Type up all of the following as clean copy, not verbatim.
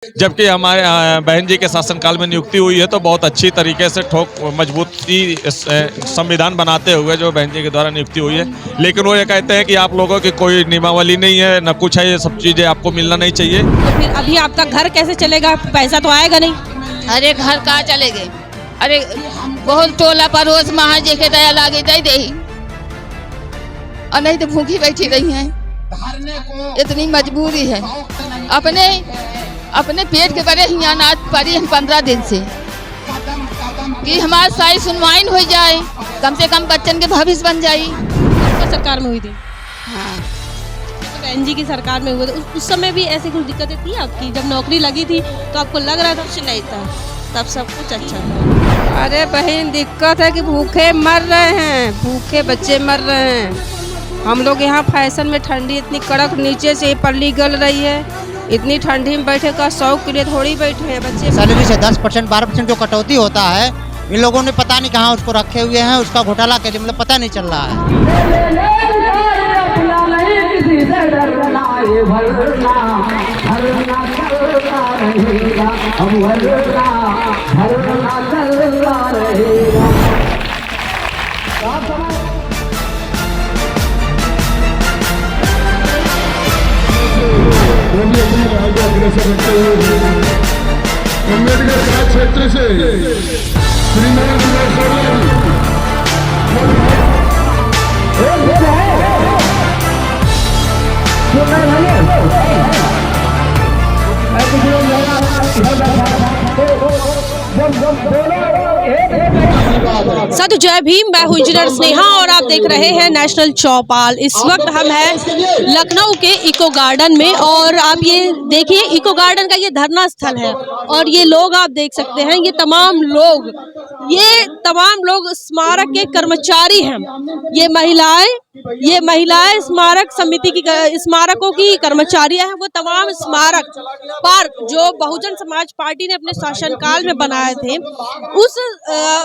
जबकि हमारे बहन जी के शासनकाल में नियुक्ति हुई है, तो बहुत अच्छी तरीके से ठोक मजबूती संविधान बनाते हुए जो बहन जी के द्वारा नियुक्ति हुई है। लेकिन वो ये कहते हैं कि आप लोगों की कोई नियमावली नहीं है, न कुछ है, ये सब चीज़ें आपको मिलना नहीं चाहिए। तो फिर अभी आपका घर कैसे चलेगा? पैसा तो आएगा नहीं। अरे घर कहाँ चले गए? अरे बहुत टोला पड़ोस महाजी के दया लागे दे दे, और नहीं तो भूखी बैठी रही हैं। इतनी मजबूरी है। अपने पेट के बड़े ही अनाज पड़ी है 15 दिन से, कि हमारी सारी सुनवाई हो जाए, कम से कम बच्चन के भविष्य बन जाए। तो सरकार में हुई थी। हाँ, तो बहन जी की सरकार में हुए थे, उस समय भी ऐसी कुछ दिक्कतें थी आपकी? जब नौकरी लगी थी तो आपको लग रहा था? कुछ नहीं था, तब सब कुछ अच्छा था। अरे बहन, दिक्कत है कि भूखे मर रहे हैं, भूखे बच्चे मर रहे हैं। हम लोग यहाँ फैशन में, ठंडी इतनी कड़क, नीचे से पल्ली गल रही है, इतनी ठंडी में बैठे का शौक के लिए थोड़ी बैठे हैं बच्चे। सैलरी से 10% 12% जो कटौती होता है, इन लोगों ने पता नहीं कहाँ उसको रखे हुए हैं, उसका घोटाला के लिए मतलब पता नहीं चल रहा है। अम्बेडकर क्षेत्र से साधु जय भीम। मैं हूं इंजीनियर स्नेहा और आप देख रहे हैं नेशनल चौपाल। इस वक्त हम हैं लखनऊ के इको गार्डन में और आप ये देखिए, इको गार्डन का ये धरना स्थल है और ये लोग आप देख सकते हैं, ये तमाम लोग स्मारक के कर्मचारी हैं। ये महिलाएं स्मारक समिति की, स्मारकों की कर्मचारियां हैं। वो तमाम स्मारक पार्क जो बहुजन समाज पार्टी ने अपने शासनकाल में बनाए थे,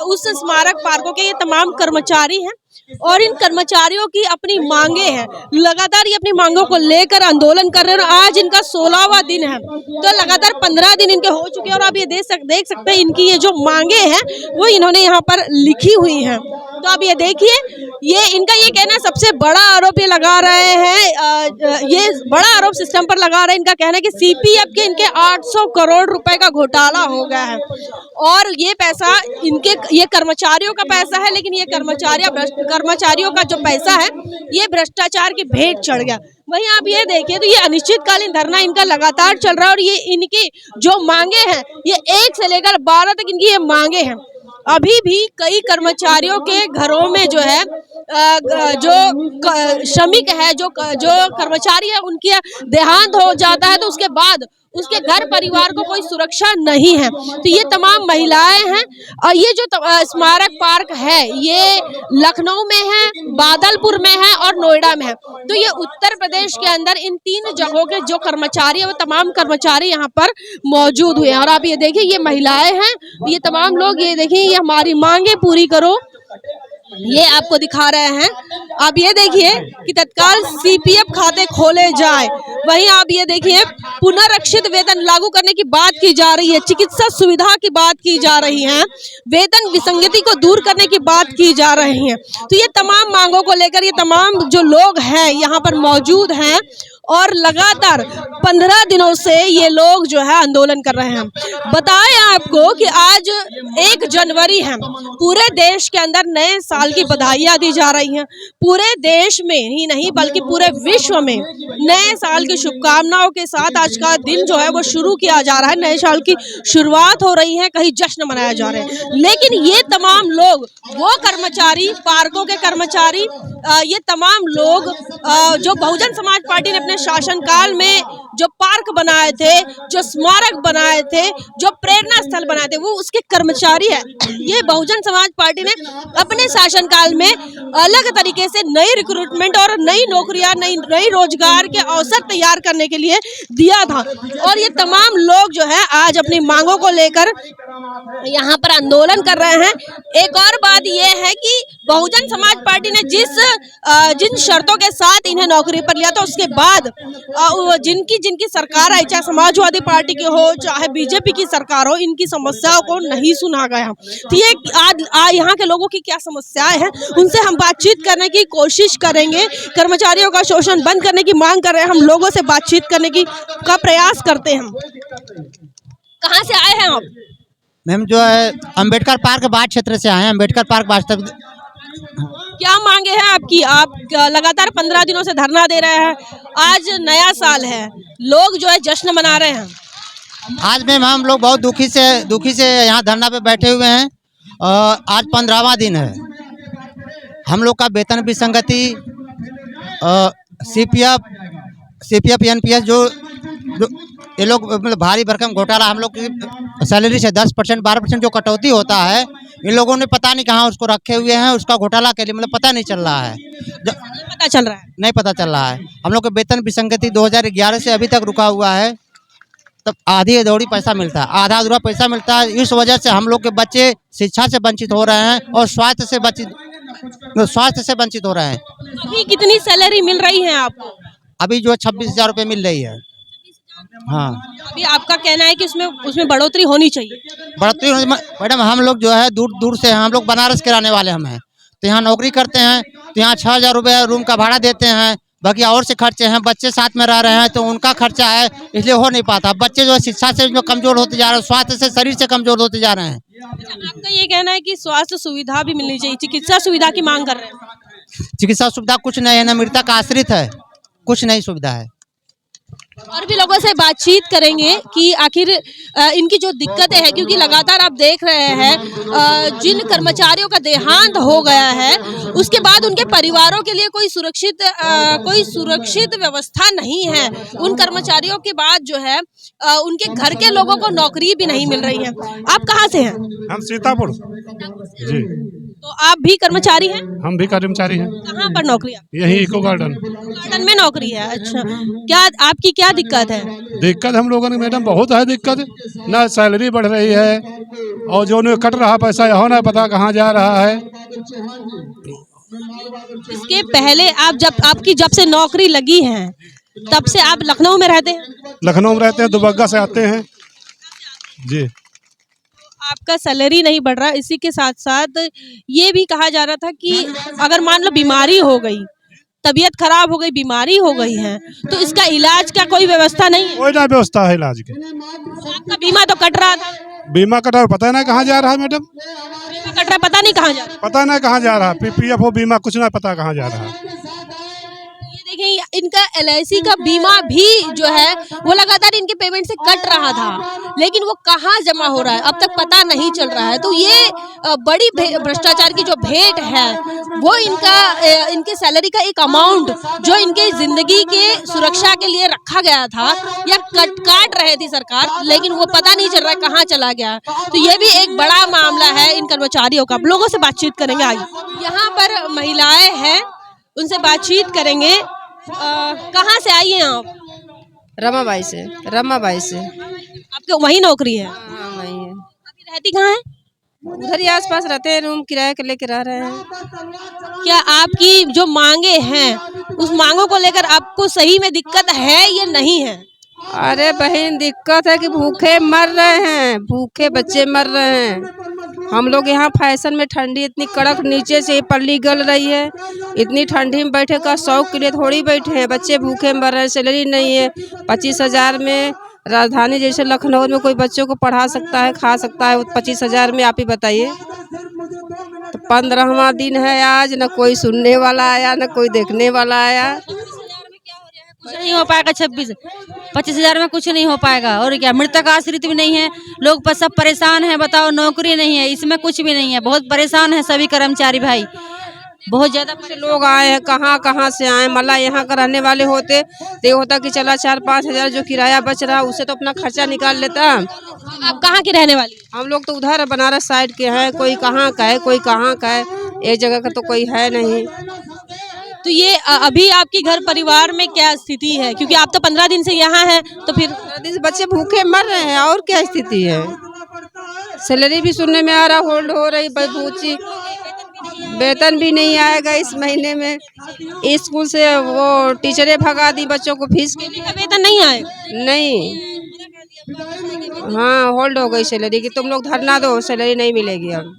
उस स्मारक पार्कों के ये तमाम कर्मचारी हैं और इन कर्मचारियों की अपनी मांगे हैं। लगातार ये अपनी मांगों को लेकर आंदोलन कर रहे हैं और आज इनका 16वां दिन है। तो लगातार 15 दिन इनके हो चुके हैं और आप ये देख सकते हैं इनकी ये जो मांगे हैं वो इन्होंने यहाँ पर लिखी हुई हैं। तो आप ये देखिए, ये इनका ये कहना, सबसे बड़ा आरोप ये लगा रहे हैं, ये बड़ा आरोप सिस्टम पर लगा रहे हैं। इनका कहना है कि सीपीएफ के इनके 800 करोड़ रुपए का घोटाला हो गया है और ये पैसा ये कर्मचारियों का पैसा है, लेकिन ये कर्मचारियों का जो पैसा है ये भ्रष्टाचार की भेंट चढ़ गया। वहीं आप ये देखिए तो ये अनिश्चितकालीन धरना इनका लगातार चल रहा है और ये इनकी जो मांगे हैं, ये 1 से लेकर 12 तक इनकी ये मांगे हैं। अभी भी कई कर्मचारियों के घरों में जो है, जो श्रमिक है, जो कर्मचारी है, उनकी देहांत हो जाता है तो उसके बाद उसके घर परिवार को कोई सुरक्षा नहीं है। तो ये तमाम महिलाएं हैं और ये जो स्मारक पार्क है ये लखनऊ में है, बादलपुर में है और नोएडा में है। तो ये उत्तर प्रदेश के अंदर इन 3 जगहों के जो कर्मचारी है वो तमाम कर्मचारी यहाँ पर मौजूद हुए हैं। और आप ये देखिए, ये महिलाएं हैं, ये तमाम लोग, ये देखिए, ये हमारी मांगे पूरी करो, ये आपको दिखा रहे हैं। आप ये देखिए कि तत्काल सीपीएफ खाते खोले जाए। वहीं आप ये देखिए, पुनरीक्षित वेतन लागू करने की बात की जा रही है, चिकित्सा सुविधा की बात की जा रही है, वेतन विसंगति को दूर करने की बात की जा रही है। तो ये तमाम मांगों को लेकर ये तमाम जो लोग हैं यहाँ पर मौजूद हैं और लगातार 15 दिनों से ये लोग जो है आंदोलन कर रहे हैं। बताएं आपको कि आज 1 जनवरी है, पूरे देश के अंदर नए साल की बधाइयां दी जा रही हैं। पूरे देश में ही नहीं बल्कि पूरे विश्व में नए साल की शुभकामनाओं के साथ आज का दिन जो है वो शुरू किया जा रहा है। नए साल की शुरुआत हो रही है, कहीं जश्न मनाया जा रहा है। लेकिन ये तमाम लोग, वो कर्मचारी, पार्कों के कर्मचारी, ये तमाम लोग जो बहुजन समाज पार्टी ने अपने शासनकाल में जो पार्क बनाए थे, जो स्मारक बनाए थे, जो प्रेरणा स्थल बनाए थे, वो उसके कर्मचारी है। ये बहुजन समाज पार्टी ने अपने शासनकाल में अलग तरीके से नई रिक्रूटमेंट और नई नौकरियां, नई रोजगार के अवसर तैयार करने के लिए दिया था। और ये तमाम लोग जो है आज अपनी मांगों को लेकर यहाँ पर आंदोलन कर रहे हैं। एक और बात यह है कि बहुजन समाज पार्टी ने जिन शर्तों के साथ इन्हें नौकरी पर लिया था, उसके बाद बाद जिनकी जिनकी सरकार आई, चाहे समाजवादी पार्टी की हो चाहे बीजेपी की सरकार हो, इनकी समस्याओं को नहीं सुना गया। तो ये आज यहाँ के लोगों की क्या समस्याएं हैं, उनसे हम बातचीत करने की कोशिश करेंगे। कर्मचारियों का शोषण बंद करने की मांग कर रहे हैं, हम लोगों से बातचीत करने का प्रयास करते हैं। कहाँ से आए हैं आप? मैम जो है अंबेडकर पार्क बाढ़ क्षेत्र से आए हैं। अंबेडकर पार्क वास्तव क्या मांगे हैं आपकी? आप लगातार 15 दिनों से धरना दे रहे हैं, आज नया साल है, लोग जो है जश्न मना रहे हैं। आज मैम हम लोग बहुत दुखी से यहाँ धरना पे बैठे हुए हैं। आज 15वां दिन है। हम लोग का वेतन विसंगति, सीपीएफ एनपीएस जो ये लोग मतलब भारी भरकम घोटाला, हम लोग की सैलरी से 10% 12% जो कटौती होता है, इन लोगों ने पता नहीं कहाँ उसको रखे हुए हैं। उसका घोटाला के लिए मतलब पता नहीं चल रहा है। नहीं पता चल रहा है। हम लोग के वेतन विसंगति 2011 से अभी तक रुका हुआ है। तब आधी अधूरी पैसा मिलता है, आधा अधूरा पैसा मिलता है। इस वजह से हम लोग के बच्चे शिक्षा से वंचित हो रहे हैं और स्वास्थ्य से वंचित हो रहे हैं। अभी कितनी सैलरी मिल रही है आपको? अभी जो 26,000 रुपये मिल रही है। हाँ, अभी आपका कहना है कि उसमें बढ़ोतरी होनी चाहिए। बढ़ोतरी मैडम, हम लोग जो है दूर दूर से हैं। हम लोग बनारस के रहने वाले हम हैं, तो यहाँ नौकरी करते हैं, तो यहाँ 6,000 रुपये रूम का भाड़ा देते हैं। बाकी और से खर्चे हैं, बच्चे साथ में रह रहे हैं तो उनका खर्चा है, इसलिए हो नहीं पाता। बच्चे जो है शिक्षा से जो कमजोर होते जा रहे हैं, स्वास्थ्य से शरीर से कमजोर होते जा रहे हैं। आपका ये कहना है कि स्वास्थ्य सुविधा भी मिलनी चाहिए, चिकित्सा सुविधा की मांग कर रहे हैं। चिकित्सा सुविधा कुछ नहीं है ना, मृतक आश्रित है, कुछ नहीं सुविधा है। और भी लोगों से बातचीत करेंगे कि आखिर इनकी जो दिक्कतें हैं, क्योंकि लगातार आप देख रहे हैं जिन कर्मचारियों का देहांत हो गया है उसके बाद उनके परिवारों के लिए कोई सुरक्षित व्यवस्था नहीं है। उन कर्मचारियों के बाद जो है उनके घर के लोगों को नौकरी भी नहीं मिल रही है। आप कहाँ से हैं? हम सीतापुर जी। तो आप भी कर्मचारी हैं? हम भी कर्मचारी हैं। कहाँ पर नौकरी है? यही इको गार्डन में नौकरी है। अच्छा, क्या आपकी क्या दिक्कत है? दिक्कत हम लोगों ने मैडम बहुत है दिक्कत, ना सैलरी बढ़ रही है और जो ने कट रहा पैसा यह ना पता कहाँ जा रहा है। इसके पहले आपकी जब से नौकरी लगी है तब से आप लखनऊ में रहते हैं? लखनऊ में रहते हैं, दुबग्गा से आते हैं जी। आपका सैलरी नहीं बढ़ रहा, इसी के साथ साथ ये भी कहा जा रहा था कि अगर मान लो बीमारी हो गई, तबीयत खराब हो गई, बीमारी हो गई है, तो इसका इलाज का कोई व्यवस्था नहीं है? कोई ना व्यवस्था है इलाज के। आपका बीमा तो कट रहा था? बीमा कटा हुआ पता नहीं कहाँ जा रहा है मैडम। बीमा कट रहा, पता नहीं कहाँ जा रहा। पता नहीं कहाँ जा रहा, पीपीएफ हो बीमा कुछ ना पता कहाँ जा रहा। देखिए इनका LIC का बीमा भी जो है वो लगातार इनके पेमेंट से कट रहा था, लेकिन वो कहाँ जमा हो रहा है अब तक पता नहीं चल रहा है। तो ये बड़ी भ्रष्टाचार की जो भेंट है वो इनके सैलरी का एक अमाउंट जो इनके जिंदगी के सुरक्षा के लिए रखा गया था या काट रहे थी सरकार, लेकिन वो पता नहीं चल रहा है कहाँ चला गया। तो ये भी एक बड़ा मामला है इन कर्मचारियों का। लोगों से बातचीत करेंगे आगे। यहाँ पर महिलाएं हैं, उनसे बातचीत करेंगे। कहाँ से आई हैं आप? रमाबाई से। आपके वही नौकरी है? हाँ वही है। अभी रहती कहाँ है? उधर ही आसपास रहते हैं, रूम किराए के लेके रह रहे हैं। क्या आपकी जो मांगे हैं उस मांगों को लेकर आपको सही में दिक्कत है या नहीं है? अरे बहन, दिक्कत है कि भूखे मर रहे हैं, भूखे बच्चे मर रहे हैं। हम लोग यहाँ फैशन में ठंडी इतनी कड़क, नीचे से पल्ली गल रही है, इतनी ठंडी में बैठे का शौक के लिए थोड़ी बैठे हैं। बच्चे भूखे मर रहे हैं, सैलरी नहीं है। 25,000 में राजधानी जैसे लखनऊ में कोई बच्चों को पढ़ा सकता है, खा सकता है? 25,000 में आप ही बताइए। तो 15वां दिन है आज, न कोई सुनने वाला आया न कोई देखने वाला आया। कुछ नहीं हो पाएगा। 25,000 में कुछ नहीं हो पाएगा। और क्या, मृतक आश्रित भी नहीं है लोग, पर सब परेशान हैं। बताओ, नौकरी नहीं है, इसमें कुछ भी नहीं है। बहुत परेशान है सभी कर्मचारी भाई, बहुत ज्यादा लोग आए हैं। कहाँ से आए? मला यहाँ का रहने वाले होते तो ये होता कि चला 4-5 हज़ार जो किराया बच रहा उससे तो अपना खर्चा निकाल लेता। आप कहाँ की रहने वाली? हम लोग तो उधर बनारस साइड के हैं। कोई कहाँ का है, कोई कहाँ का है, एक जगह का तो कोई है नहीं। तो ये अभी आपके घर परिवार में क्या स्थिति है? क्योंकि आप तो 15 दिन से यहाँ हैं, तो फिर 15 दिन से बच्चे भूखे मर रहे हैं। और क्या स्थिति है? सैलरी भी सुनने में आ रहा, होल्ड हो रही, बहुत सी वेतन भी नहीं आएगा इस महीने में। स्कूल से वो टीचरें भगा दी बच्चों को फीस के का वेतन नहीं आएगा। नहीं। हाँ, होल्ड हो गई सैलरी कि तुम लोग धरना दो, सैलरी नहीं मिलेगी अब।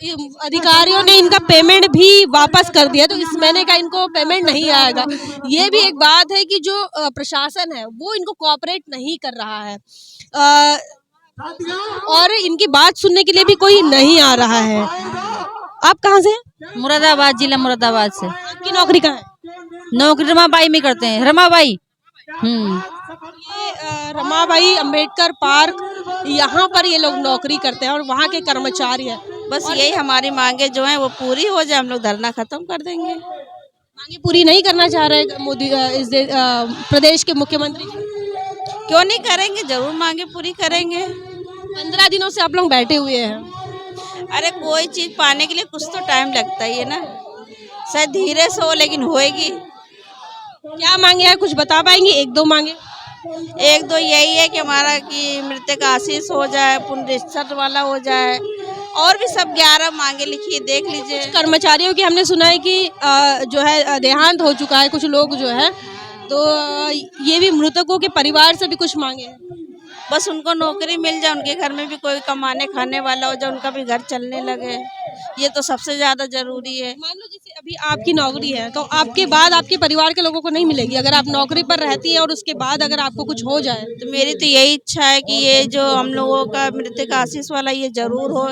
ये अधिकारियों ने इनका पेमेंट भी वापस कर दिया, तो इस महीने का इनको पेमेंट नहीं आएगा। ये भी एक बात है कि जो प्रशासन है वो इनको कोऑपरेट नहीं कर रहा है, और इनकी बात सुनने के लिए भी कोई नहीं आ रहा है। आप कहाँ से हैं? मुरादाबाद, जिला मुरादाबाद से। आपकी नौकरी कहाँ है? नौकरी रमाबाई में करते हैं, रमाबाई। ये रमाबाई अंबेडकर पार्क, यहाँ पर ये लोग नौकरी करते हैं और वहाँ के कर्मचारी हैं। बस यही हमारी मांगे जो हैं वो पूरी हो जाए, हम लोग धरना खत्म कर देंगे। मांगे पूरी नहीं करना चाह रहे मोदी, प्रदेश के मुख्यमंत्री? क्यों नहीं करेंगे, जरूर मांगे पूरी करेंगे। 15 दिनों से आप लोग बैठे हुए हैं। अरे कोई चीज पाने के लिए कुछ तो टाइम लगता ही है ना, शायद धीरे से हो लेकिन होएगी। क्या मांगे हैं, कुछ बता पाएंगे? एक दो मांगे। एक दो यही है कि हमारा कि मृतक आशीष हो जाए, पुनरीक्षण वाला हो जाए, और भी सब 11 मांगे लिखी, देख लीजिए। कर्मचारियों की हमने सुना है कि जो है देहांत हो चुका है कुछ लोग जो है, तो ये भी मृतकों के परिवार से भी कुछ मांगे हैं। बस उनको नौकरी मिल जाए, उनके घर में भी कोई कमाने खाने वाला हो जाए, उनका भी घर चलने लगे, ये तो सबसे ज्यादा जरूरी है। मान लो जैसे अभी आपकी नौकरी है, तो आपके बाद आपके परिवार के लोगों को नहीं मिलेगी। अगर आप नौकरी पर रहती है और उसके बाद अगर आपको कुछ हो जाए, तो मेरी तो यही इच्छा है कि ये जो हम लोगों का मृतक आशीष वाला ये जरूर हो,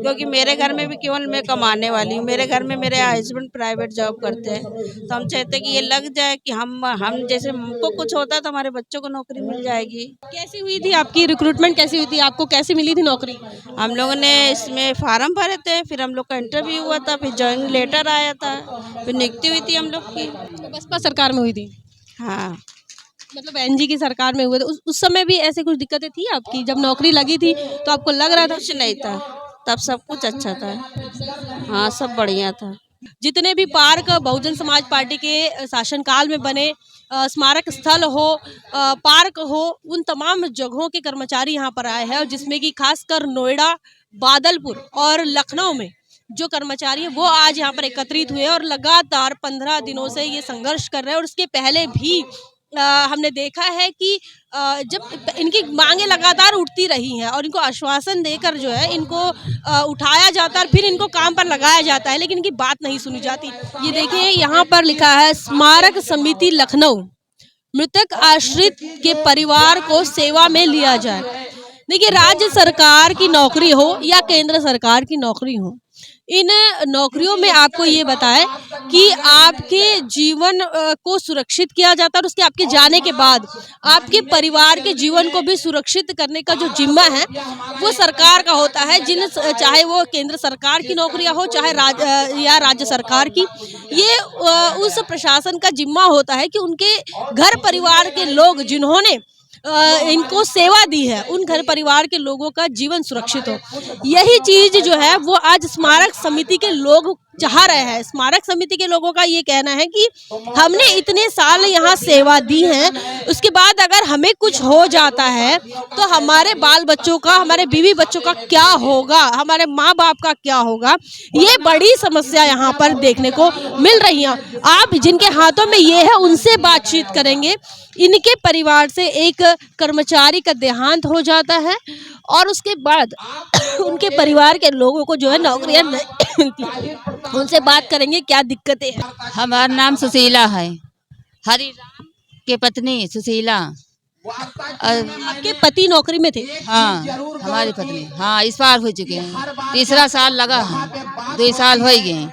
क्योंकि मेरे घर में भी केवल मैं कमाने वाली हूँ। मेरे घर में मेरे हस्बैंड प्राइवेट जॉब करते हैं, तो हम चाहते हैं कि ये लग जाए कि हम जैसे हमको कुछ होता है तो हमारे बच्चों को नौकरी मिल जाएगी। कैसी हुई थी आपकी रिक्रूटमेंट, कैसी हुई थी, आपको कैसे मिली थी नौकरी? हम लोगों ने इसमें फार्म भरे थे, फिर हम लोग का इंटरव्यू हुआ था, फिर ज्वाइनिंग लेटर आया था, फिर नियुक्ति हुई थी हम लोग की। तो बसपा सरकार में हुई थी? हाँ, मतलब एनजी की सरकार में हुए थे। उस समय भी ऐसे कुछ दिक्कतें थी आपकी? जब नौकरी लगी थी तो आपको लग रहा था? कुछ नहीं था, तब सब कुछ अच्छा था। हाँ, सब बढ़िया था। जितने भी पार्क बहुजन समाज पार्टी के शासनकाल में बने, स्मारक स्थल हो, पार्क हो, उन तमाम जगहों के कर्मचारी यहाँ पर आए हैं, और जिसमें कि खासकर नोएडा, बादलपुर और लखनऊ में जो कर्मचारी है वो आज यहाँ पर एकत्रित हुए और लगातार 15 दिनों से ये संघर्ष कर रहे हैं। और उसके पहले भी हमने देखा है कि जब इनकी मांगे लगातार उठती रही हैं और इनको आश्वासन देकर जो है इनको उठाया जाता है और फिर इनको काम पर लगाया जाता है, लेकिन इनकी बात नहीं सुनी जाती। ये देखिए यहाँ पर लिखा है स्मारक समिति लखनऊ, मृतक आश्रित के परिवार को सेवा में लिया जाए। देखिए, राज्य सरकार की नौकरी हो या केंद्र सरकार की नौकरी हो, इन नौकरियों में आपको ये बताएं कि आपके जीवन को सुरक्षित किया जाता है और उसके आपके जाने के बाद आपके परिवार के जीवन को भी सुरक्षित करने का जो जिम्मा है वो सरकार का होता है। चाहे वो केंद्र सरकार की नौकरियां हो चाहे राज्य सरकार की, ये उस प्रशासन का जिम्मा होता है कि उनके घर परिवार के लोग जिन्होंने इनको सेवा दी है, उन घर परिवार के लोगों का जीवन सुरक्षित हो। यही चीज जो है वो आज स्मारक समिति के लोग चाह रहे हैं। स्मारक समिति के लोगों का ये कहना है कि हमने इतने साल यहाँ सेवा दी है, उसके बाद अगर हमें कुछ हो जाता है तो हमारे बाल बच्चों का, हमारे बीवी बच्चों का क्या होगा, हमारे माँ बाप का क्या होगा। ये बड़ी समस्या यहाँ पर देखने को मिल रही है। आप जिनके हाथों में ये है उनसे बातचीत करेंगे। इनके परिवार से एक कर्मचारी का देहांत हो जाता है और उसके बाद उनके परिवार के लोगों को जो है नौकरियां नहीं मिलती। उनसे बात करेंगे क्या दिक्कतें हैं। हमारा नाम सुशीला है, हरिराम के पत्नी सुशीला। आपके पति नौकरी में थे? हाँ, हमारी पत्नी, हाँ, इस बार हो चुके हैं, तीसरा साल लगा है, 2 साल हो गए,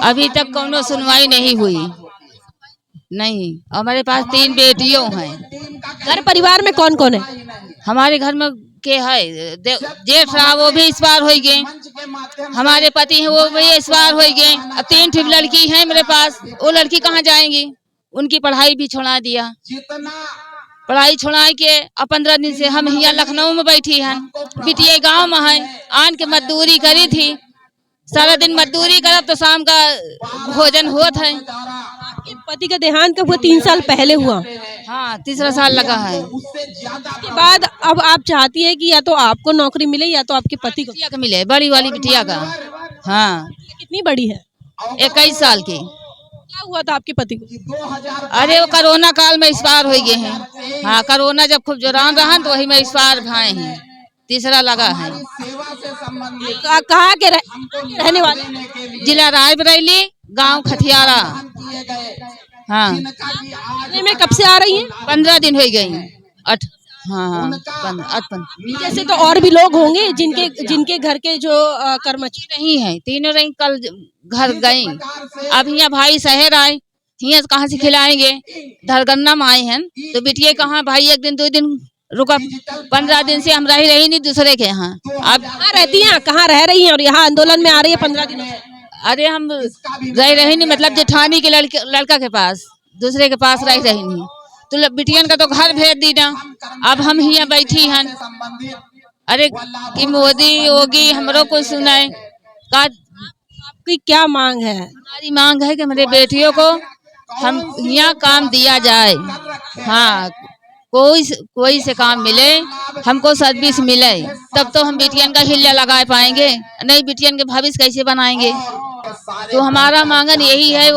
अभी तक कोनो सुनवाई नहीं हुई। नहीं, हमारे पास 3 बेटियों हैं। घर परिवार में कौन कौन है? हमारे घर में के है जेठ साहब, वो भी इस बार हो गए, हमारे पति हैं वो भी इस बार हो गए। अब 3 लड़की हैं मेरे पास, वो लड़की कहाँ जाएंगी? उनकी पढ़ाई भी छोड़ा दिया, पढ़ाई छोड़ा के अब 15 दिन से हम यहाँ लखनऊ में बैठी हैं। बिटिया गांव में है, आन के मजदूरी करी थी, सारा दिन मजदूरी करब तो शाम का भोजन होत है। आपके पति का देहांत कब हुआ? 3 साल पहले हुआ। हाँ, तीसरा साल लगा है। उसके बाद अब आप चाहती है कि या तो आपको नौकरी मिले या तो आपके पति को? बिटिया का मिले, बड़ी वाली बिटिया का। हाँ, कितनी बड़ी है? 21 साल की। क्या हुआ था आपके पति को? अरे वो कोरोना काल में एक्सपायर हो गए हैं। हाँ, कोरोना जब खूब जोरान रहा तो वही में एक्सपायर भाए हैं, तीसरा लगा है। कहाँ के रहने वाले? जिला रायबरेली, गांव खथियारा। हाँ, आने में कब से आ रही हैं? 15 दिन हो गई। 8 हाँ 15 जैसे तो और भी लोग होंगे जिनके घर के जो कर्मचारी नहीं है, तीनों रही कल घर गई। अब यहाँ भाई शहर आए, यहाँ कहाँ से खिलाएंगे? धरगन्ना में आए हैं तो बिटिया कहाँ भाई 1 दिन 2 दिन रुका। 15 दिन से हम रही नहीं दूसरे के यहाँ। अब कहाँ रहती हैं, कहाँ रह रही हैं और यहाँ आंदोलन में आ रही है 15 दिनों से? अरे हम रही नहीं, मतलब जेठानी के लड़का के पास, दूसरे के पास रही नहीं तो बिटियन का तो घर भेज दी ना। अब हम यहाँ बैठी हैं। अरे कि मोदी योगी हमरो को सुनाए का। आपकी क्या मांग है? हमारी मांग है कि हमारे बेटियों को हम यहाँ काम दिया जाए। हाँ, कोई से काम मिले, हमको सर्विस मिले, तब तो हम बिटियन का हिल्ला लगा पाएंगे, नहीं बिटियन के भविष्य कैसे बनाएंगे। तो हमारा मांगन यही है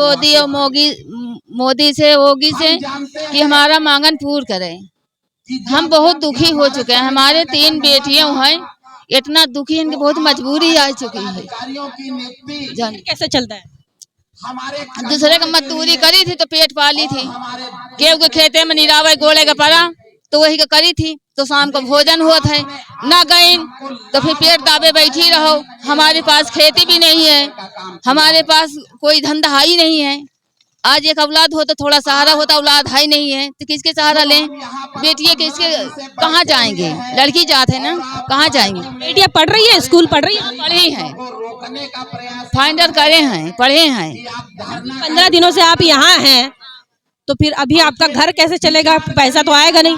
मोदी से योगी से कि हमारा मांगन पूर्ण करें। हम बहुत दुखी हो चुके हैं, हमारे 3 बेटियां हैं, इतना दुखी हैं कि बहुत मजबूरी आ चुकी है। कैसे चलता है? दूसरे का मजदूरी करी थी तो पेट पाली थी, केव के खेते में निरावे गोले का पड़ा तो वही का करी थी, तो शाम को भोजन हुआ था ना गई तो फिर पेट दाबे बैठी रहो। हमारे पास खेती भी नहीं है, हमारे पास कोई धंधा ही नहीं है। आज एक औलाद हो तो थोड़ा सहारा होता, औलाद है नहीं है तो किसके सहारा लें? बेटियां किसके कहाँ जाएंगे? लड़की जात है ना, कहाँ जाएंगे? बेटियां पढ़ रही है, स्कूल पढ़ रही है? पढ़ी हैं, फाइनल करे हैं, पढ़े हैं। 15 दिनों से आप यहाँ हैं तो फिर अभी आपका घर कैसे चलेगा? पैसा तो आएगा नहीं।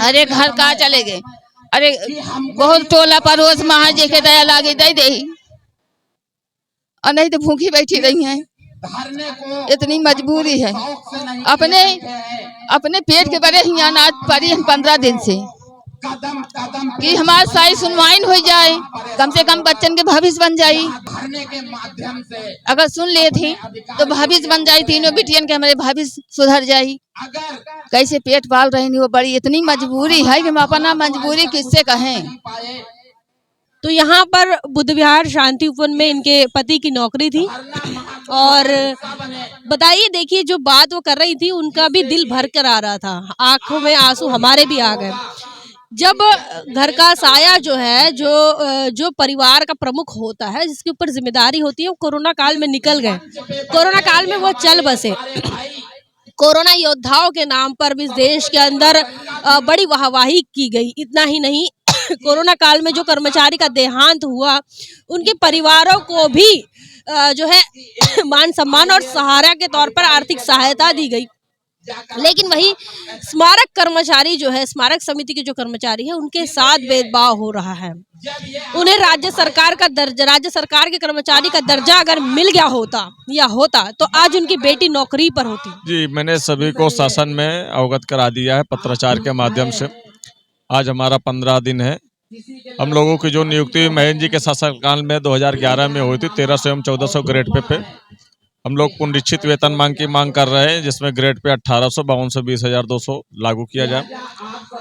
अरे घर कहाँ चले गए? अरे बहुत टोला पड़ोस महाजे के दया लागे दे और नहीं तो भूखी बैठी रही हैं। इतनी मजबूरी है, अपने पेट के बड़े ही अनाज पड़ी हैं 15 दिन से कि हमारी सही सुनवाई हो जाए, कम से कम बच्चन के भविष्य बन जाए। अगर सुन ले थी तो भविष्य बन जाए, तीनों बिटियन के हमारे भविष्य सुधर जाए। कैसे पेट पाल रही नहीं वो बड़ी, इतनी मजबूरी है कि हम अपना मजबूरी किससे कहें। तो यहाँ पर बुद्ध विहार शांति उपवन में इनके पति की नौकरी थी और बताइए, देखिए जो बात वो कर रही थी उनका भी दिल भर कर आ रहा था, आंखों में आंसू हमारे भी आ गए। जब घर का साया जो है, जो परिवार का प्रमुख होता है, जिसके ऊपर जिम्मेदारी होती है, वो कोरोना काल में निकल गए। कोरोना काल में वो चल बसे। कोरोना योद्धाओं के नाम पर भी देश के अंदर बड़ी वाहवाही की गई। इतना ही नहीं, कोरोना काल में जो कर्मचारी का देहांत हुआ उनके परिवारों को भी जो है मान सम्मान और सहारा के तौर पर आर्थिक सहायता दी गई। लेकिन वही स्मारक कर्मचारी जो है, स्मारक समिति के जो कर्मचारी है, उनके साथ भेदभाव हो रहा है। उन्हें राज्य सरकार के कर्मचारी का दर्जा अगर मिल गया होता तो आज उनकी बेटी नौकरी पर होती। जी, मैंने सभी को शासन में अवगत करा दिया है पत्राचार के माध्यम से। आज हमारा 15 दिन है। हम लोगों की जो नियुक्ति महेंद्र जी के शासनकाल में 2011 में हुई थी 1300 एवं 1400 ग्रेड पे हम लोग पुनरीक्षित वेतन मांग कर रहे हैं, जिसमें ग्रेड पे 1800, 5200, 20,200 लागू किया जाए।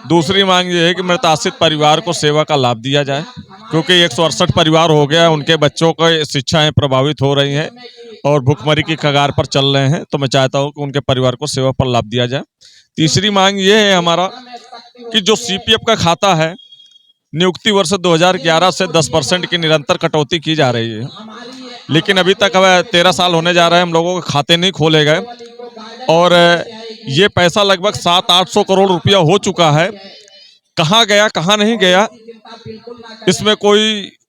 दूसरी मांग ये है कि मृताश्रित परिवार को सेवा का लाभ दिया जाए, क्योंकि 168 परिवार हो गया, उनके बच्चों की शिक्षाएं प्रभावित हो रही हैं और भुखमरी की कगार पर चल रहे हैं। तो मैं चाहता हूँ कि उनके परिवार को सेवा पर लाभ दिया जाए। तीसरी मांग ये है हमारा कि जो CPF का खाता है, नियुक्ति वर्ष 2011 से 10% की निरंतर कटौती की जा रही है, लेकिन अभी तक 13 साल होने जा रहे हैं, हम लोगों के खाते नहीं खोले गए और ये पैसा लगभग 700-800 करोड़ रुपया हो चुका है। कहाँ गया, कहाँ नहीं गया, इसमें कोई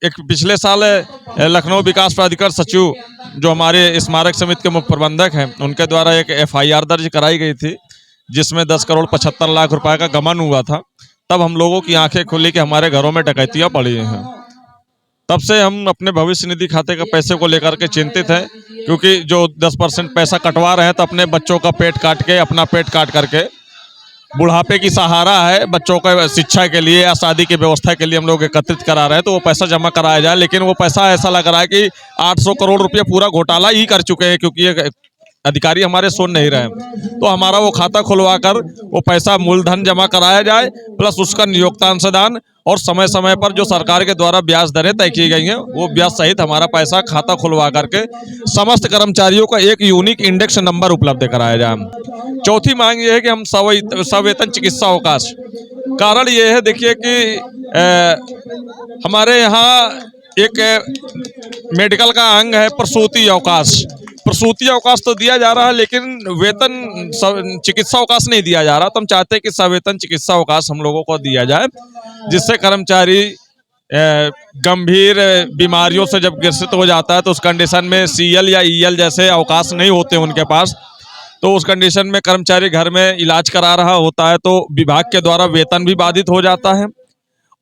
एक पिछले साल लखनऊ विकास प्राधिकार सचिव जो हमारे स्मारक समिति के मुख्य प्रबंधक हैं, उनके द्वारा एक FIR दर्ज कराई गई थी, जिसमें 10 करोड़ 75 लाख रुपए का गबन हुआ था। तब हम लोगों की आंखें खुली कि हमारे घरों में डकैतियां पड़ी हैं। तब से हम अपने भविष्य निधि खाते के पैसे को लेकर के चिंतित हैं, क्योंकि जो 10% पैसा कटवा रहे हैं तो अपने बच्चों का पेट काट के, अपना पेट काट करके बुढ़ापे की सहारा है, बच्चों का शिक्षा के लिए या शादी की व्यवस्था के लिए हम लोग एकत्रित करा रहे हैं, तो वो पैसा जमा कराया जाए। लेकिन वो पैसा ऐसा लग रहा है कि 800 करोड़ रुपये पूरा घोटाला ही कर चुके हैं, क्योंकि ये अधिकारी हमारे सुन नहीं रहे हैं। तो हमारा वो खाता खुलवा कर वो पैसा मूलधन जमा कराया जाए, प्लस उसका नियोक्तांशदान और समय समय पर जो सरकार के द्वारा ब्याज दरें तय की गई हैं वो ब्याज सहित हमारा पैसा खाता खुलवा करके समस्त कर्मचारियों का एक यूनिक इंडेक्स नंबर उपलब्ध कराया जाए। चौथी मांग ये है कि हम सवेतन चिकित्सा अवकाश, कारण ये है देखिए कि हमारे यहाँ एक मेडिकल का अंग है प्रसूति अवकाश। प्रसूति अवकाश तो दिया जा रहा है, लेकिन वेतन चिकित्सा अवकाश नहीं दिया जा रहा। तो हम चाहते हैं कि सवेतन चिकित्सा अवकाश हम लोगों को दिया जाए, जिससे कर्मचारी गंभीर बीमारियों से जब ग्रसित हो जाता है तो उस कंडीशन में CL या EL जैसे अवकाश नहीं होते उनके पास, तो उस कंडीशन में कर्मचारी घर में इलाज करा रहा होता है तो विभाग के द्वारा वेतन भी बाधित हो जाता है,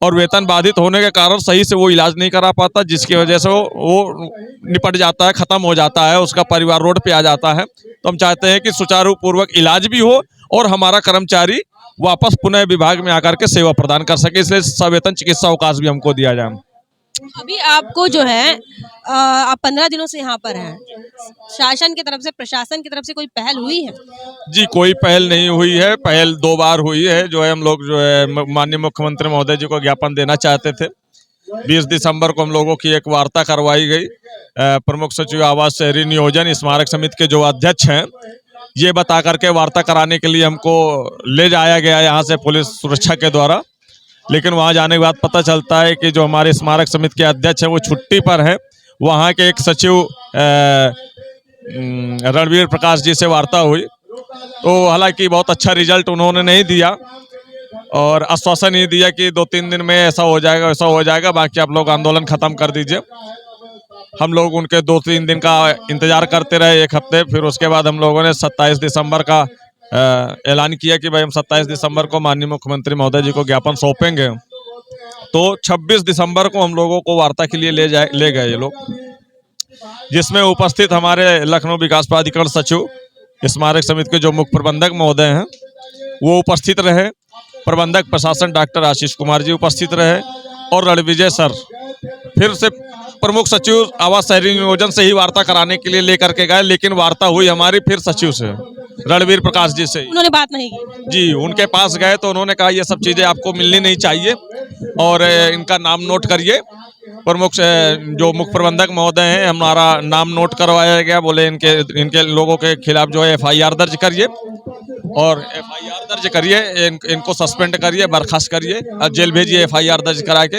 और वेतन बाधित होने के कारण सही से वो इलाज नहीं करा पाता, जिसकी वजह से वो निपट जाता है, ख़त्म हो जाता है, उसका परिवार रोड पे आ जाता है। तो हम चाहते हैं कि सुचारू पूर्वक इलाज भी हो और हमारा कर्मचारी वापस पुनः विभाग में आकर के सेवा प्रदान कर सके, इसलिए सवेतन चिकित्सा अवकाश भी हमको दिया जाए। अभी आपको जो है आप 15 दिनों से यहाँ पर हैं, शासन की तरफ से, प्रशासन की तरफ से कोई पहल हुई है? जी, कोई पहल नहीं हुई है। पहल 2 बार हुई है, जो है हम लोग जो है माननीय मुख्यमंत्री महोदय जी को ज्ञापन देना चाहते थे। 20 दिसंबर को हम लोगों की एक वार्ता करवाई गई। प्रमुख सचिव आवास शहरी नियोजन स्मारक समिति के जो अध्यक्ष हैं, ये बता करके वार्ता कराने के लिए हमको ले जाया गया यहाँ से पुलिस सुरक्षा के द्वारा। लेकिन वहाँ जाने के बाद पता चलता है कि जो हमारे स्मारक समिति के अध्यक्ष हैं वो छुट्टी पर हैं। वहाँ के एक सचिव रणवीर प्रकाश जी से वार्ता हुई, तो हालांकि बहुत अच्छा रिजल्ट उन्होंने नहीं दिया और आश्वासन ही दिया कि 2-3 दिन में ऐसा हो जाएगा वैसा हो जाएगा, बाकी आप लोग आंदोलन ख़त्म कर दीजिए। हम लोग उनके 2-3 दिन का इंतज़ार करते रहे, 1 हफ्ते। फिर उसके बाद हम लोगों ने 27 दिसंबर का ऐलान किया कि भाई हम 27 दिसंबर को माननीय मुख्यमंत्री महोदय जी को ज्ञापन सौंपेंगे। तो 26 दिसंबर को हम लोगों को वार्ता के लिए ले गए ये लोग, जिसमें उपस्थित हमारे लखनऊ विकास प्राधिकरण सचिव स्मारक समिति के जो मुख्य प्रबंधक महोदय हैं वो उपस्थित रहे, प्रबंधक प्रशासन डॉक्टर आशीष कुमार जी उपस्थित रहे, और रणविजय सर फिर से प्रमुख सचिव आवास शहरी नियोजन से ही वार्ता कराने के लिए लेकर के गए। लेकिन वार्ता हुई हमारी फिर सचिव से, रणवीर प्रकाश जी से। उन्होंने बात नहीं की? जी, उनके पास गए तो उन्होंने कहा ये सब चीज़ें आपको मिलनी नहीं चाहिए और इनका नाम नोट करिए। प्रमुख जो मुख्य प्रबंधक महोदय हैं, हमारा नाम नोट करवाया गया। बोले इनके लोगों के खिलाफ जो है FIR दर्ज करिए और FIR दर्ज करिए, इनको सस्पेंड करिए, बर्खास्त करिए और जेल भेजिए FIR दर्ज करा के।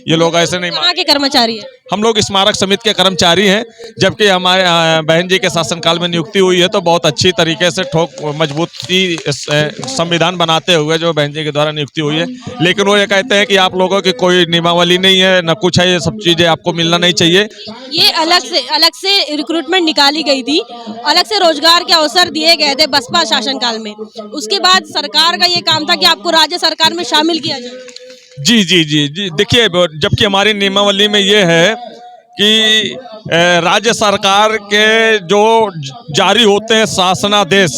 ये लोग ऐसे नहीं। कहाँ के कर्मचारी हैं? हम लोग स्मारक समिति के कर्मचारी हैं, जबकि हमारे बहन जी के शासनकाल में नियुक्ति हुई है, तो बहुत अच्छी तरीके से ठोक मजबूती संविधान बनाते हुए जो बहन जी के द्वारा नियुक्ति हुई है। लेकिन वो ये कहते हैं कि आप लोगों की कोई नियमावली नहीं है, न कुछ है, ये सब चीज़ें आपको मिलना नहीं चाहिए। ये अलग से रिक्रूटमेंट निकाली गई थी, अलग से रोजगार के अवसर दिए गए थे बसपा शासनकाल में। उसके बाद सरकार का ये काम था कि आपको राज्य सरकार में शामिल किया जाए। जी जी जी जी, देखिए, जबकि हमारी नियमावली में ये है कि राज्य सरकार के जो जारी होते हैं शासनादेश,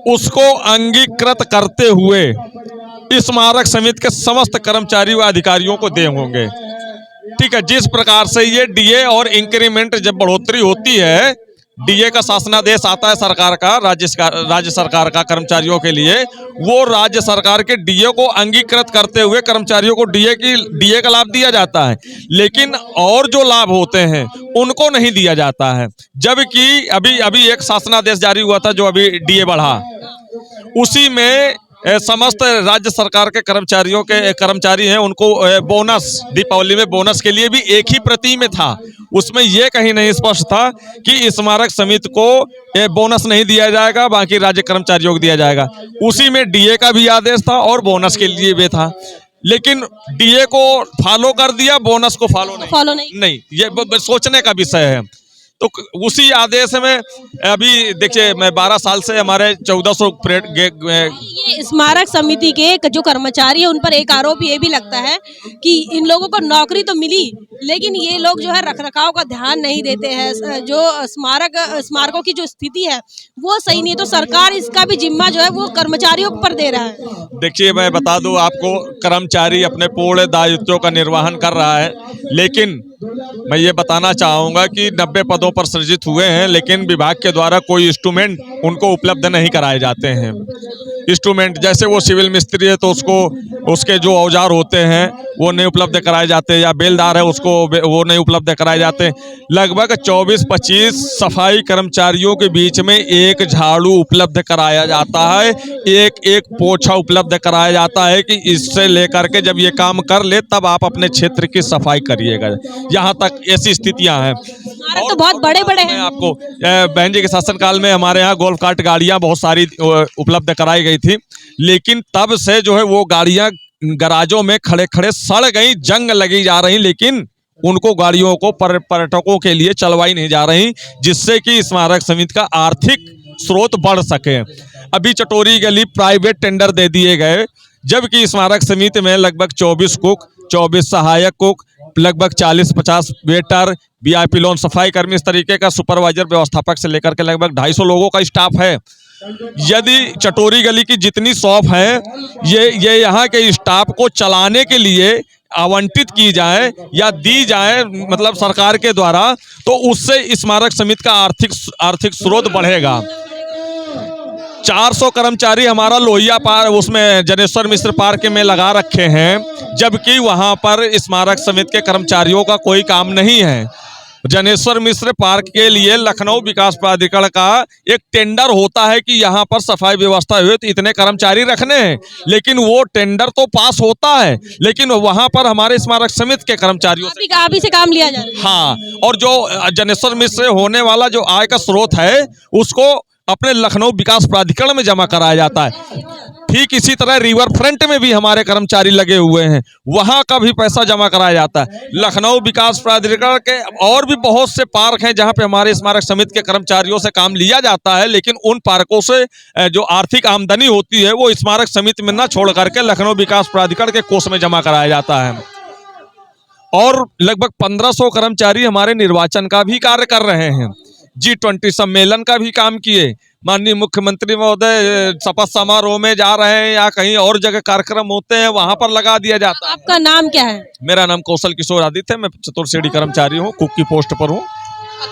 उसको अंगीकृत करते हुए स्मारक समिति के समस्त कर्मचारी व अधिकारियों को दें होंगे। ठीक है, जिस प्रकार से ये DA और इंक्रीमेंट जब बढ़ोतरी होती है, DA का शासनादेश आता है सरकार का, राज्य सरकार का कर्मचारियों के लिए, वो राज्य सरकार के DA को अंगीकृत करते हुए कर्मचारियों को DA का लाभ दिया जाता है। लेकिन और जो लाभ होते हैं उनको नहीं दिया जाता है। जबकि अभी एक शासनादेश जारी हुआ था जो अभी DA बढ़ा, उसी में समस्त राज्य सरकार के कर्मचारी हैं, उनको बोनस, दीपावली में बोनस के लिए भी एक ही प्रति में था। उसमें यह कहीं नहीं स्पष्ट था कि स्मारक समिति को बोनस नहीं दिया जाएगा, बाकी राज्य कर्मचारियों को दिया जाएगा। उसी में DA का भी आदेश था और बोनस के लिए भी था। लेकिन DA को फॉलो कर दिया, बोनस को फॉलो नहीं। नहीं, ये सोचने का विषय है। तो उसी आदेश में अभी देखिए मैं 12 साल से हमारे 1400 ये स्मारक समिति के जो कर्मचारी है उन पर एक आरोप ये भी लगता है कि इन लोगों को नौकरी तो मिली, लेकिन ये लोग जो है रखरखाव का ध्यान नहीं देते हैं। जो स्मारकों की जो स्थिति है वो सही नहीं है, तो सरकार इसका भी जिम्मा जो है वो कर्मचारियों पर दे रहा है। देखिए मैं बता दूं आपको, कर्मचारी अपने पूर्ण दायित्वों का निर्वहन कर रहा है, लेकिन मैं ये बताना चाहूँगा कि 90 पदों पर सृजित हुए हैं, लेकिन विभाग के द्वारा कोई इंस्ट्रूमेंट उनको उपलब्ध नहीं कराए जाते हैं। इंस्ट्रूमेंट जैसे वो सिविल मिस्त्री है तो उसको उसके जो औजार होते हैं वो नहीं उपलब्ध कराए जाते, या बेलदार है उसको वो नहीं उपलब्ध कराए जाते। लगभग 24-25 सफाई कर्मचारियों के बीच में एक झाड़ू उपलब्ध कराया जाता है, एक पोछा उपलब्ध कराया जाता है कि इससे लेकर के जब ये काम कर ले तब आप अपने क्षेत्र की सफाई करिएगा। यहाँ तक ऐसी स्थितियाँ हैं। तो बहुत बड़े बड़े हैं। आपको बहन जी के शासनकाल में हमारे यहाँ गोल्फ कार्ट गाड़ियाँ बहुत सारी उपलब्ध कराई गई थी, लेकिन तब से जो है वो गाड़ियाँ गराजों में खड़े खड़े सड़ गई, जंग लगी जा रही, लेकिन उनको गाड़ियों को पर्यटकों के लिए चलवाई नहीं जा रही, जिससे कि स्मारक समिति का आर्थिक स्रोत बढ़ सके। अभी चटोरी गली प्राइवेट टेंडर दे दिए गए, जबकि स्मारक समिति में लगभग 24 कुक, 24 सहायक कुक, लगभग 40-50 वेटर, VIP लोन सफाई कर्मी, इस तरीके का सुपरवाइजर व्यवस्थापक से लेकर के लगभग 250 लोगों का स्टाफ है। यदि चटोरी गली की जितनी शॉप है ये यहाँ के स्टाफ को चलाने के लिए आवंटित की जाए या दी जाए, मतलब सरकार के द्वारा, तो उससे स्मारक समिति का आर्थिक स्रोत बढ़ेगा। 400 कर्मचारी हमारा लोहिया पार्क उसमें जनेश्वर मिश्र पार्क में लगा रखे हैं, जबकि वहां पर स्मारक समिति के कर्मचारियों का कोई काम नहीं है। जनेश्वर मिश्र पार्क के लिए लखनऊ विकास प्राधिकरण का एक टेंडर होता है कि यहाँ पर सफाई व्यवस्था हुई तो इतने कर्मचारी रखने हैं, लेकिन वो टेंडर तो पास होता है, लेकिन वहाँ पर हमारे स्मारक समिति के कर्मचारियों से आप ही से काम लिया जा रहा है। हाँ, और जो जनेश्वर मिश्र होने वाला जो आय का स्रोत है उसको अपने लखनऊ विकास प्राधिकरण में जमा कराया जाता है। ठीक इसी तरह रिवर फ्रंट में भी हमारे कर्मचारी लगे हुए हैं, वहां का भी पैसा जमा कराया जाता है। लखनऊ विकास प्राधिकरण के और भी बहुत से पार्क हैं जहां पे हमारे स्मारक समिति के कर्मचारियों से काम लिया जाता है, लेकिन उन पार्कों से जो आर्थिक आमदनी होती है वो स्मारक समिति में न छोड़ करके लखनऊ विकास प्राधिकरण के कोष में जमा कराया जाता है। और लगभग 1500 कर्मचारी हमारे निर्वाचन का भी कार्य कर रहे हैं, G20 सम्मेलन का भी काम किए। माननीय मुख्यमंत्री महोदय शपथ समारोह में जा रहे हैं या कहीं और जगह कार्यक्रम होते हैं, वहां पर लगा दिया जाता है। आपका नाम क्या है? मेरा नाम कौशल किशोर आदित्य है, मैं चतुर्श्रेणी कर्मचारी हूँ, कुक की पोस्ट पर हूँ।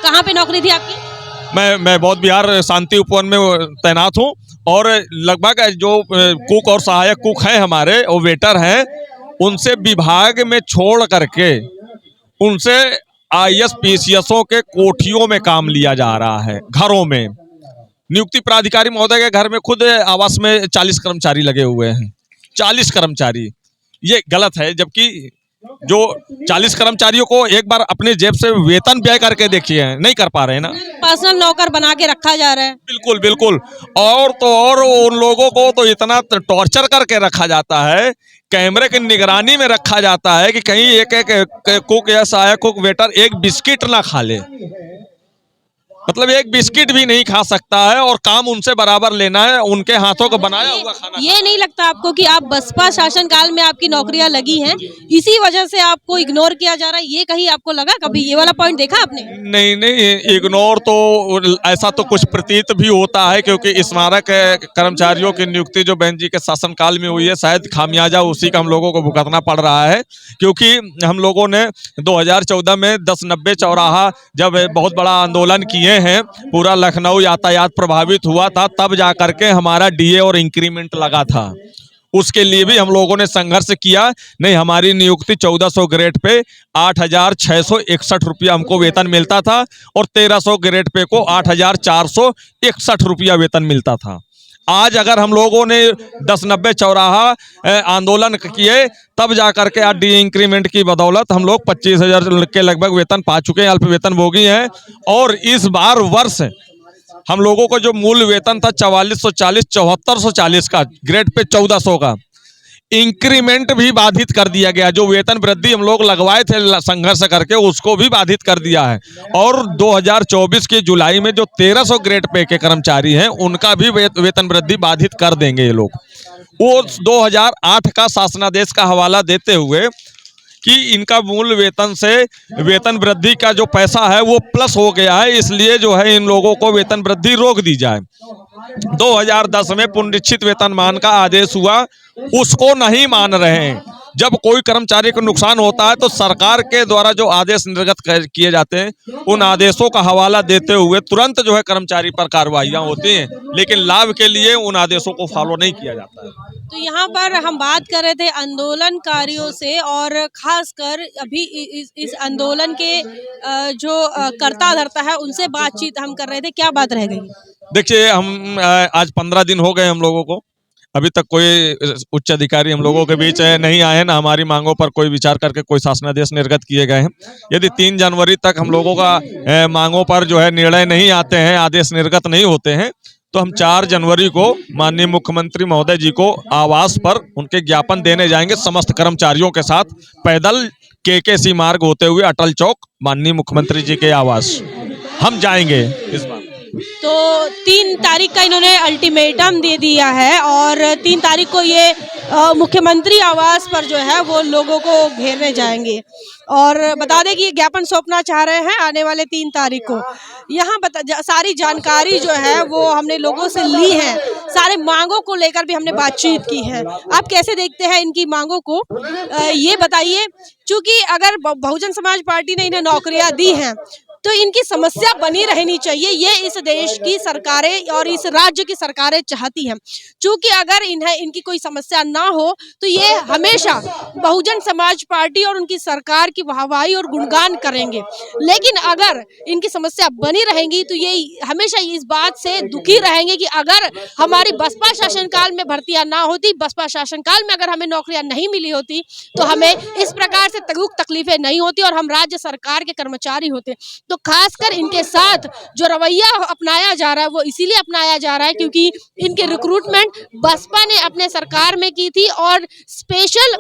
कहाँ पे नौकरी थी आपकी? मैं बौद्ध विहार शांति उपवन में तैनात हूँ, और लगभग जो कुक और सहायक कुक हैं हमारे और वेटर हैं, उनसे विभाग में छोड़ करके उनसे IAS PCSों के कोठियों में काम लिया जा रहा है, घरों में। नियुक्ति प्राधिकारी महोदय के घर में खुद आवास में 40 कर्मचारी लगे हुए हैं, 40 कर्मचारी। ये गलत है, जबकि जो 40 कर्मचारियों को एक बार अपने जेब से वेतन व्यय करके देखिए, नहीं कर पा रहे हैं ना। पर्सनल नौकर बना के रखा जा रहा है। बिल्कुल बिल्कुल। और तो और उन लोगों को तो इतना टॉर्चर करके रखा जाता है, कैमरे की निगरानी में रखा जाता है कि कहीं एक कुक या सहायक कुक वेटर एक बिस्किट ना खा ले, मतलब एक बिस्किट भी नहीं खा सकता है, और काम उनसे बराबर लेना है, उनके हाथों का बनाया हुआ खाना। ये नहीं लगता आपको कि आप बसपा शासन काल में आपकी नौकरियां लगी हैं, इसी वजह से आपको इग्नोर किया जा रहा है? ये कहीं आपको लगा, कभी ये वाला पॉइंट देखा आपने? नहीं, इग्नोर तो ऐसा तो कुछ प्रतीत भी होता है, क्योंकि स्मारक कर्मचारियों की नियुक्ति जो बहन जी के शासनकाल में हुई है, शायद खामियाजा उसी का हम लोगों को भुगतना पड़ रहा है। क्योंकि हम लोगों ने 2014 में 10-90 चौराहा जब बहुत बड़ा आंदोलन किए हैं, पूरा लखनऊ यातायात प्रभावित हुआ था, तब जाकर के हमारा DA और इंक्रीमेंट लगा था। उसके लिए भी हम लोगों ने संघर्ष किया। नहीं, हमारी नियुक्ति 1400 ग्रेड पे 8,661 रुपया हमको वेतन मिलता था, और 1300 ग्रेड पे को 8,461 रुपया वेतन मिलता था। आज अगर हम लोगों ने 10-90 चौराहा आंदोलन किए, तब जाकर के आज DA इंक्रीमेंट की बदौलत हम लोग 25,000 के लगभग वेतन पा चुके हैं, अल्प वेतन भोगी हैं। और इस बार वर्ष हम लोगों को जो मूल वेतन था 4440 7440 का, ग्रेड पे 1400 का, इंक्रीमेंट भी बाधित कर दिया गया। जो वेतन वृद्धि हम लोग लगवाए थे संघर्ष करके, उसको भी बाधित कर दिया है। और 2024 की जुलाई में जो 1300 ग्रेड पे के कर्मचारी हैं, उनका भी वेतन वृद्धि बाधित कर देंगे ये लोग। वो 2008 का शासनादेश का हवाला देते हुए कि इनका मूल वेतन से वेतन वृद्धि का जो पैसा है वो प्लस हो गया है, इसलिए जो है इन लोगों को वेतन वृद्धि रोक दी जाए। 2010 में पुनरीक्षित वेतनमान का आदेश हुआ, उसको नहीं मान रहे हैं। जब कोई कर्मचारी को नुकसान होता है तो सरकार के द्वारा जो आदेश निर्गत किए जाते हैं, उन आदेशों का हवाला देते हुए तुरंत जो है कर्मचारी पर कार्रवाइयां होती हैं, लेकिन लाभ के लिए उन आदेशों को फॉलो नहीं किया जाता है। तो यहाँ पर हम बात कर रहे थे आंदोलनकारियों से, और खासकर अभी इस आंदोलन के जो कर्ता धर्ता है उनसे बातचीत हम कर रहे थे। क्या बात रह गई? देखिए, हम आज 15 दिन हो गए हम लोगों को, अभी तक कोई उच्च अधिकारी हम लोगों के बीच नहीं आए, ना हमारी मांगों पर कोई विचार करके कोई शासनादेश निर्गत किए गए हैं। यदि 3 जनवरी तक हम लोगों का मांगों पर जो है निर्णय नहीं आते हैं, आदेश निर्गत नहीं होते हैं, तो हम 4 जनवरी को माननीय मुख्यमंत्री महोदय जी को आवास पर उनके ज्ञापन देने जाएंगे, समस्त कर्मचारियों के साथ पैदल केकेसी मार्ग होते हुए अटल चौक माननीय मुख्यमंत्री जी के आवास हम जाएंगे इस बार। तो 3 तारीख का इन्होंने अल्टीमेटम दे दिया है, और 3 तारीख को ये मुख्यमंत्री आवास पर जो है वो लोगों को घेरने जाएंगे। और बता दें कि ये ज्ञापन सौंपना चाह रहे हैं आने वाले 3 तारीख को। यहाँ सारी जानकारी जो है वो हमने लोगों से ली है, सारे मांगों को लेकर भी हमने बातचीत की है। आप कैसे देखते हैं इनकी मांगों को, ये बताइए। चूंकि अगर बहुजन समाज पार्टी ने इन्हें नौकरियां दी हैं तो इनकी समस्या बनी रहनी चाहिए, ये इस देश की सरकारें और इस राज्य की सरकारें चाहती हैं। चूंकि अगर इनकी कोई समस्या ना हो तो ये हमेशा बहुजन समाज पार्टी और उनकी सरकार की वाहवाही और गुणगान करेंगे, लेकिन अगर इनकी समस्या बनी रहेंगी तो ये हमेशा इस बात से दुखी रहेंगे कि अगर हमारी बसपा शासनकाल में भर्तियां ना होती, बसपा शासनकाल में अगर हमें नौकरियां नहीं मिली होती, तो हमें इस प्रकार से तकलीफें नहीं होती और हम राज्य सरकार के कर्मचारी होते। तो खासकर इनके साथ जो रवैया अपनाया जा रहा है वो इसीलिए अपनाया जा रहा है क्योंकि इनके रिक्रूटमेंट बसपा ने अपने सरकार में की थी और स्पेशल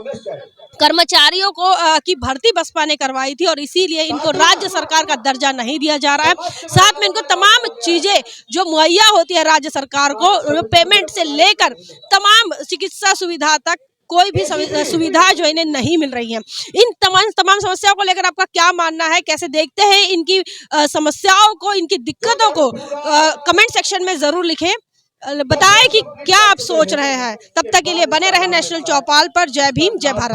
कर्मचारियों को की भर्ती बसपा ने करवाई थी, और इसीलिए इनको राज्य सरकार का दर्जा नहीं दिया जा रहा है। साथ में इनको तमाम चीजें जो मुहैया होती है राज्य सरकार को, पेमेंट से लेकर तमाम चिकित्सा सुविधा तक कोई भी सुविधा जो इन्हें नहीं मिल रही है। इन तमाम समस्याओं को लेकर आपका क्या मानना है, कैसे देखते हैं इनकी समस्याओं को, इनकी दिक्कतों को? कमेंट सेक्शन में जरूर लिखें, बताएं कि क्या आप सोच रहे हैं। तब तक के लिए बने रहे नेशनल चौपाल पर। जय भीम, जय भारत।